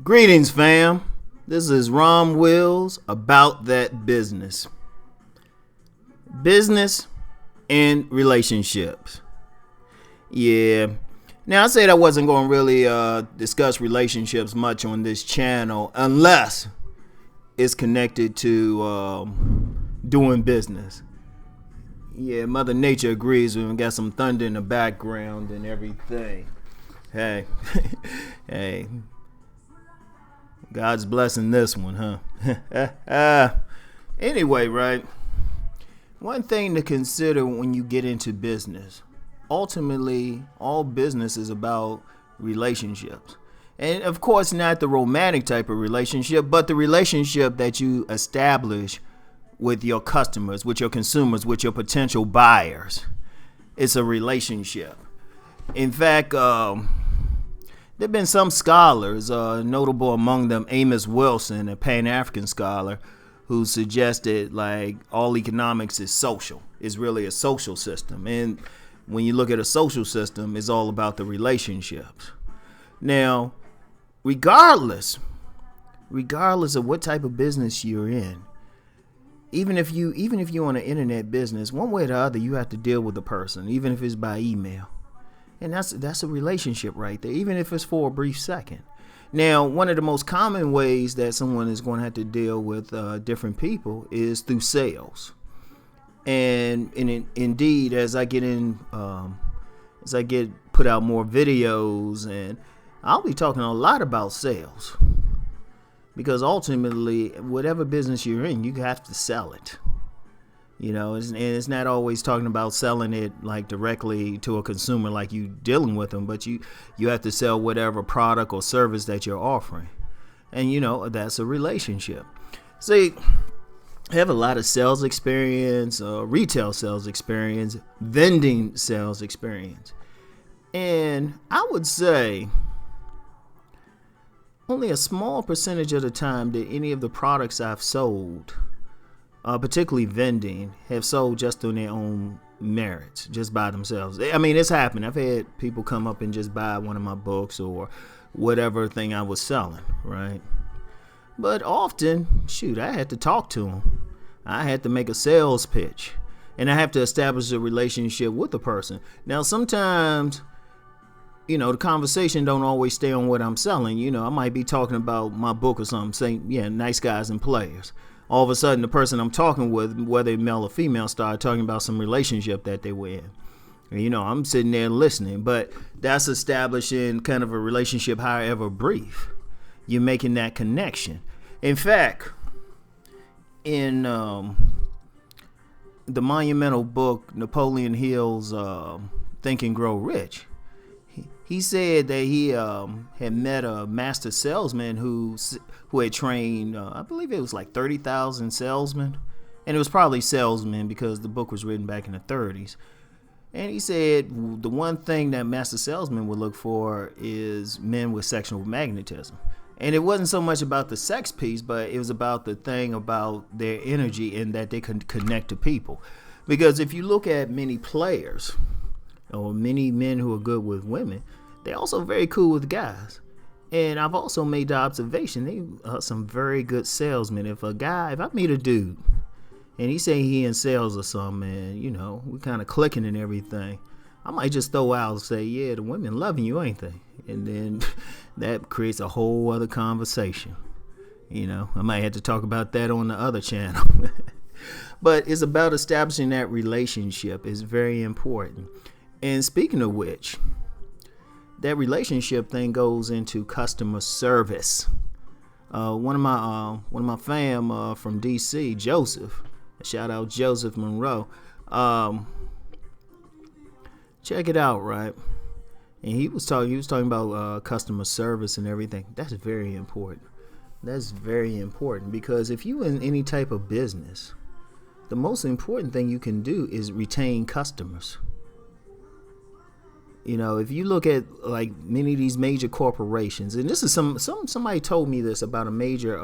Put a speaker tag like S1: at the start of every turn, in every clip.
S1: Greetings, fam. This is Rom Wills about that business. Business and relationships. Yeah. Now, I said I wasn't going to really discuss relationships much on this channel unless it's connected to doing business. Yeah, Mother Nature agrees. We got some thunder in the background and everything. Hey. Hey. God's blessing this one, huh? Anyway, right? One thing to consider when you get into business. Ultimately, all business is about relationships. And of course, not the romantic type of relationship, but the relationship that you establish with your customers, with your consumers, with your potential buyers. It's a relationship. In fact, there have been some scholars, notable among them Amos Wilson, a Pan-African scholar, who suggested like all economics is social. It's really a social system. And when you look at a social system, it's all about the relationships. Now, regardless of what type of business you're in, even if you're on an internet business, one way or the other, you have to deal with the person, even if it's by email. And that's a relationship right there, even if it's for a brief second. Now, one of the most common ways that someone is going to have to deal with different people is through sales. And indeed, as I get put out more videos, and I'll be talking a lot about sales, because ultimately, whatever business you're in, you have to sell it. You know, and it's not always talking about selling it like directly to a consumer, like you dealing with them, but you have to sell whatever product or service that you're offering. And, you know, that's a relationship. See, I have a lot of sales experience, retail sales experience, vending sales experience. And I would say only a small percentage of the time did any of the products I've sold, particularly vending, have sold just on their own merits, just by themselves. I mean, it's happened. I've had people come up and just buy one of my books or whatever thing I was selling, right? But often, I had to talk to them. I had to make a sales pitch, and I have to establish a relationship with the person. Now, sometimes, you know, the conversation don't always stay on what I'm selling. You know, I might be talking about my book or something, saying, yeah, Nice Guys and Players. All of a sudden, the person I'm talking with, whether male or female, started talking about some relationship that they were in. And, you know, I'm sitting there listening, but that's establishing kind of a relationship, however brief. You're making that connection. In fact, in the monumental book, Napoleon Hill's Think and Grow Rich, he said that he had met a master salesman who had trained, I believe it was like 30,000 salesmen. And it was probably salesmen because the book was written back in the 30s. And he said the one thing that master salesman would look for is men with sexual magnetism. And it wasn't so much about the sex piece, but it was about the thing about their energy and that they could connect to people. Because if you look at many players, or many men who are good with women, they're also very cool with guys. And I've also made the observation, they are some very good salesmen. If I meet a dude and he say he in sales or something, and you know, we kind of clicking and everything, I might just throw out and say, yeah, the women loving you, ain't they? And then that creates a whole other conversation. You know, I might have to talk about that on the other channel. But it's about establishing that relationship is very important. And speaking of which, that relationship thing goes into customer service. One of my fam from DC, Joseph, shout out Joseph Monroe. Check it out, right? And he was talking about customer service and everything. That's very important. That's very important because if you in any type of business, the most important thing you can do is retain customers. If you look at like many of these major corporations, and this is somebody told me this about a major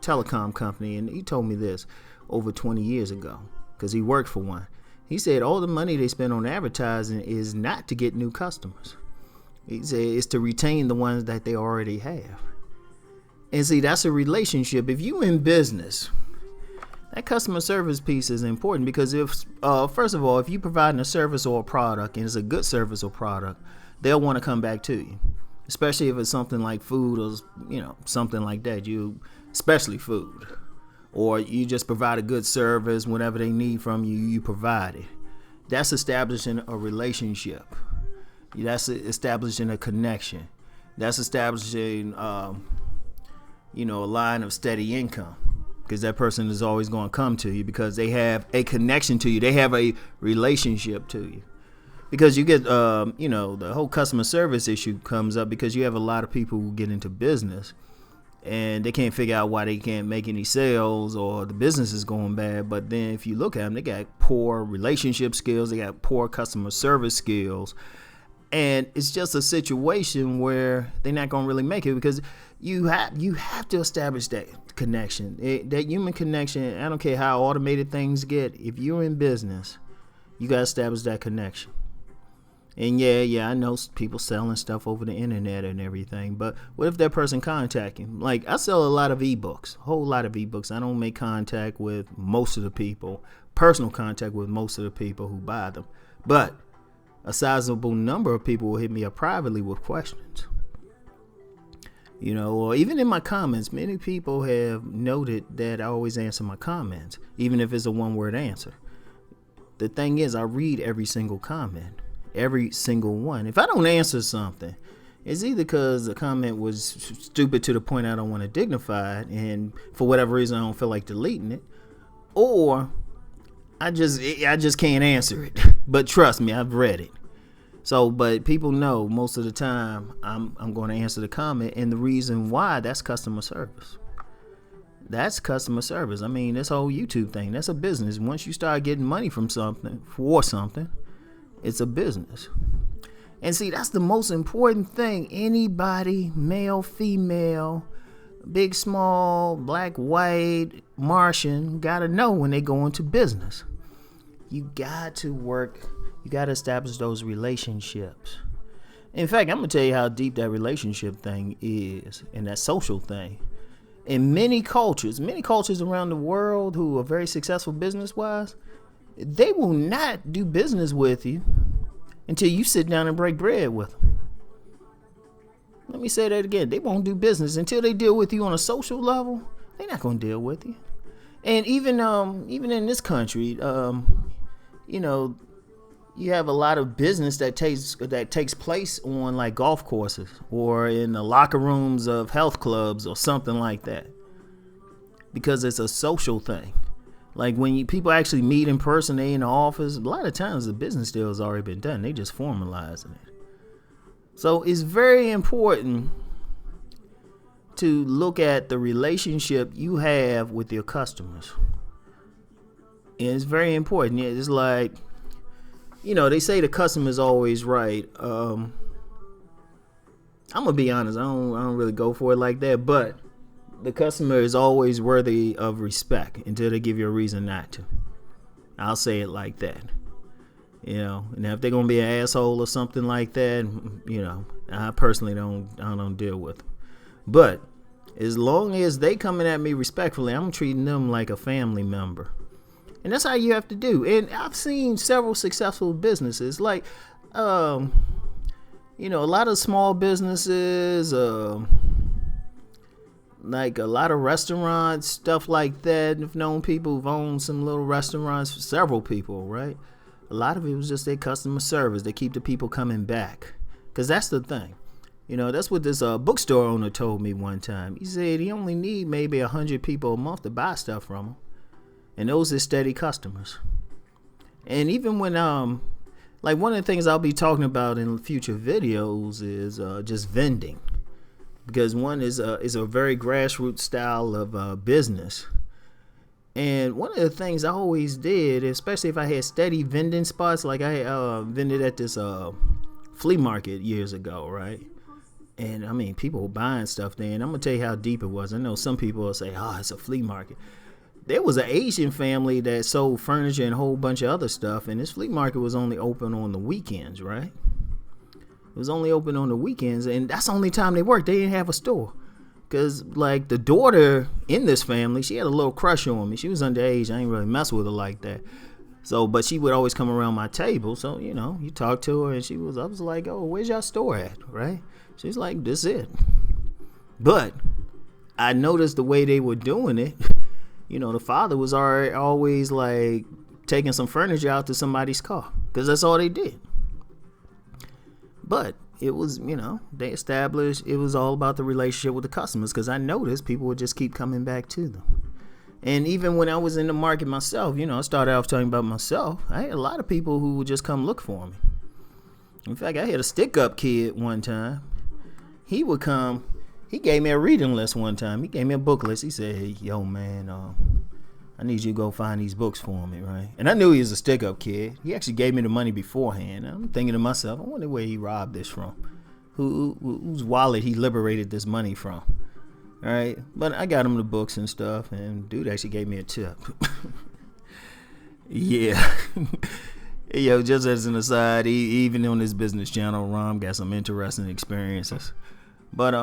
S1: telecom company, and he told me this over 20 years ago because he worked for one. He said all the money they spend on advertising is not to get new customers. He said it's to retain the ones that they already have. And see, that's a relationship. If you in business, that customer service piece is important because first of all, if you're providing a service or a product and it's a good service or product, they'll want to come back to you, especially if it's something like food or, something like that. Especially food, or you just provide a good service. Whatever they need from you, you provide it. That's establishing a relationship. That's establishing a connection. That's establishing, a line of steady income. Because that person is always going to come to you because they have a connection to you. They have a relationship to you. Because you get, the whole customer service issue comes up because you have a lot of people who get into business and they can't figure out why they can't make any sales or the business is going bad. But then if you look at them, they got poor relationship skills. They got poor customer service skills. And it's just a situation where they're not going to really make it because you have to establish that connection, that human connection. I don't care how automated things get. If you're in business, you got to establish that connection. And yeah, I know people selling stuff over the internet and everything, but what if that person contacting? Like, I sell a lot of ebooks, a whole lot of ebooks. I don't make contact with most of the people, personal contact with most of the people who buy them, but a sizable number of people will hit me up privately with questions. Or even in my comments, many people have noted that I always answer my comments, even if it's a one-word answer. The thing is, I read every single comment, every single one. If I don't answer something, it's either because the comment was stupid to the point I don't want to dignify it, and for whatever reason I don't feel like deleting it, or I just can't answer it. But trust me, I've read it. So, but people know most of the time I'm going to answer the comment, and the reason why, that's customer service. That's customer service. I mean, this whole YouTube thing, that's a business. Once you start getting money from something, for something, it's a business. And see, that's the most important thing. Anybody, male, female, big, small, black, white, Martian, got to know when they go into business. You got to work. You got to establish those relationships. In fact, I'm going to tell you how deep that relationship thing is and that social thing. In many cultures around the world who are very successful business-wise, they will not do business with you until you sit down and break bread with them. Let me say that again. They won't do business until they deal with you on a social level. They're not going to deal with you. And even in this country, you have a lot of business that takes place on like golf courses or in the locker rooms of health clubs or something like that, because it's a social thing. Like when people actually meet in person, they in the office, a lot of times the business deal has already been done. They just formalizing it. So it's very important to look at the relationship you have with your customers. And it's very important. It's like, they say the customer is always right. I'm gonna be honest. I don't really go for it like that. But the customer is always worthy of respect until they give you a reason not to. I'll say it like that. And if they're gonna be an asshole or something like that, I personally don't deal with them. But as long as they coming at me respectfully, I'm treating them like a family member. And that's how you have to do. And I've seen several successful businesses, like, a lot of small businesses, like a lot of restaurants, stuff like that. I've known people who've owned some little restaurants, several people, right? A lot of it was just their customer service. They keep the people coming back. Because that's the thing. That's what this bookstore owner told me one time. He said he only need maybe 100 people a month to buy stuff from him. And those are steady customers. And even when, like one of the things I'll be talking about in future videos is just vending. Because one is a very grassroots style of business. And one of the things I always did, especially if I had steady vending spots, like I vended at this flea market years ago, right? And I mean, people were buying stuff there. And I'm gonna tell you how deep it was. I know some people will say, "Oh, it's a flea market." There was an Asian family that sold furniture and a whole bunch of other stuff, and this flea market was only open on the weekends, right? It was only open on the weekends, and that's the only time they worked. They didn't have a store. Because, like, the daughter in this family, she had a little crush on me. She was underage. I ain't really mess with her like that. So, but she would always come around my table. So, you know, you talk to her, and I was like, "Oh, where's your store at?" Right? She's like, "This it." But I noticed the way they were doing it. You know, the father was always like taking some furniture out to somebody's car, because that's all they did. But it was, you know, they established it was all about the relationship with the customers, because I noticed people would just keep coming back to them. And even when I was in the market myself, you know, I started off talking about myself. I had a lot of people who would just come look for me. In fact, I had a stick-up kid one time. He would come. He gave me a reading list one time. He gave me a book list. He said, "Hey, yo, man, I need you to go find these books for me," right? And I knew he was a stick-up kid. He actually gave me the money beforehand. I'm thinking to myself, I wonder where he robbed this from. Whose wallet he liberated this money from. All right? But I got him the books and stuff, and dude actually gave me a tip. Yeah. Yo, just as an aside, even on this business channel, Rom got some interesting experiences. But,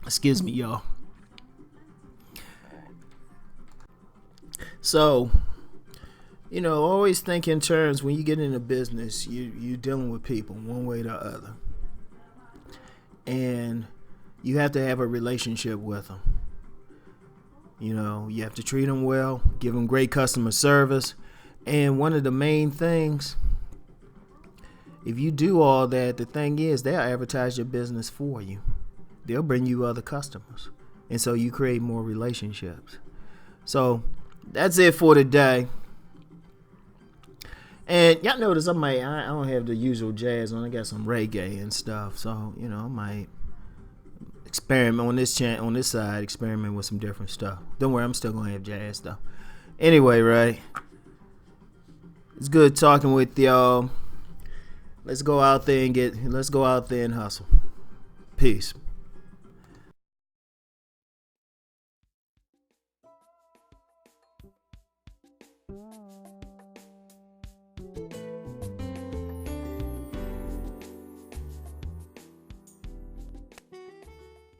S1: excuse me, y'all. So, you know, always think in terms when you get into business, you're dealing with people one way or the other. And you have to have a relationship with them. You know, you have to treat them well, give them great customer service. And one of the main things, if you do all that, the thing is they'll advertise your business for you. They'll bring you other customers. And so you create more relationships. So that's it for today. And y'all notice I don't have the usual jazz on. I got some reggae and stuff. So, you know, I might experiment on this side, experiment with some different stuff. Don't worry, I'm still gonna have jazz though. Anyway, right. It's good talking with y'all. Let's go out there and hustle. Peace.